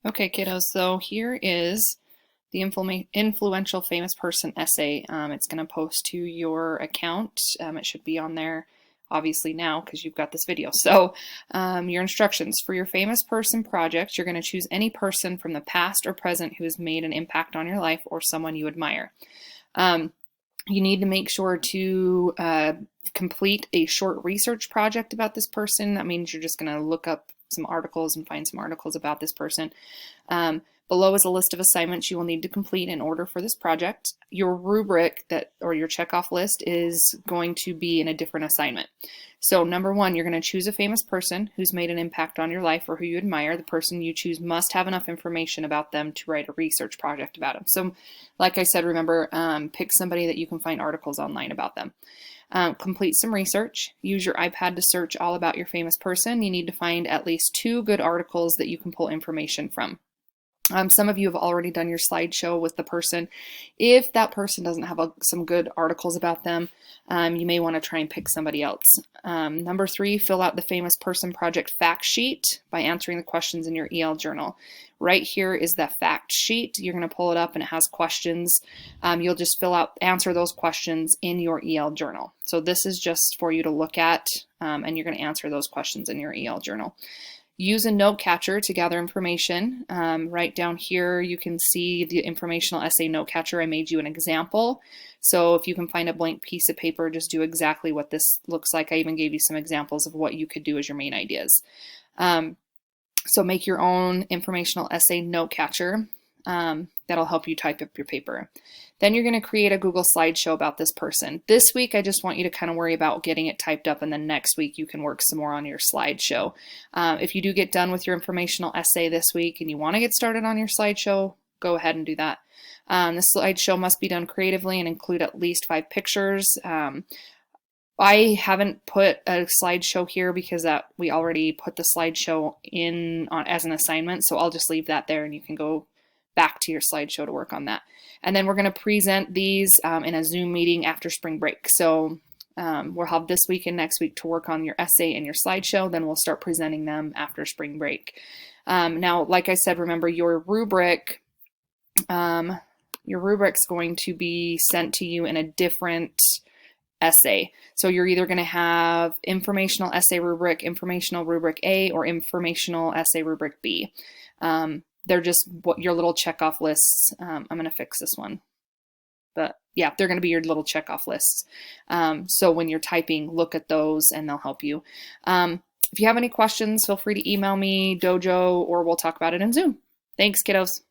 Okay, kiddos, so here is the influential famous person essay. It's going to post to your account. It should be on there obviously now because you've got this video. So your instructions for your famous person project, you're going to choose any person from the past or present who has made an impact on your life or someone you admire. You need to make sure to complete a short research project about this person. That means you're just going to look up some articles and find some articles about this person. Below is a list of assignments you will need to complete in order for this project. Your rubric or your checkoff list is going to be in a different assignment. So number one, you're going to choose a famous person who's made an impact on your life or who you admire. The person you choose must have enough information about them to write a research project about them. So like I said, remember, pick somebody that you can find articles online about them. Complete some research. Use your iPad to search all about your famous person. You need to find at least 2 good articles that you can pull information from. Some of you have already done your slideshow with the person. If that person doesn't have some good articles about them, you may want to try and pick somebody else. Number 3, fill out the famous person project fact sheet by answering the questions in your EL journal. Right here is the fact sheet. You're going to pull it up and it has questions. You'll just answer those questions in your EL journal. So this is just for you to look at, and you're going to answer those questions in your EL journal. Use a note catcher to gather information. Right down here, you can see the informational essay note catcher. I made you an example. So if you can find a blank piece of paper, just do exactly what this looks like. I even gave you some examples of what you could do as your main ideas. So make your own informational essay note catcher. That'll help you type up your paper. Then you're going to create a Google slideshow about this person. This week, I just want you to kind of worry about getting it typed up, and then next week you can work some more on your slideshow. If you do get done with your informational essay this week and you want to get started on your slideshow, go ahead and do that. The slideshow must be done creatively and include at least 5 pictures. I haven't put a slideshow here because we already put the slideshow in as an assignment, so I'll just leave that there and you can go back to your slideshow to work on that. And then we're going to present these in a Zoom meeting after spring break. So we'll have this week and next week to work on your essay and your slideshow. Then we'll start presenting them after spring break. Now, like I said, remember your rubric. Your rubric's going to be sent to you in a different essay. So you're either going to have informational essay rubric, informational rubric A, or informational essay rubric B. They're just your little checkoff lists. I'm going to fix this one. But yeah, they're going to be your little checkoff lists. So when you're typing, look at those and they'll help you. If you have any questions, feel free to email me, Dojo, or we'll talk about it in Zoom. Thanks, kiddos.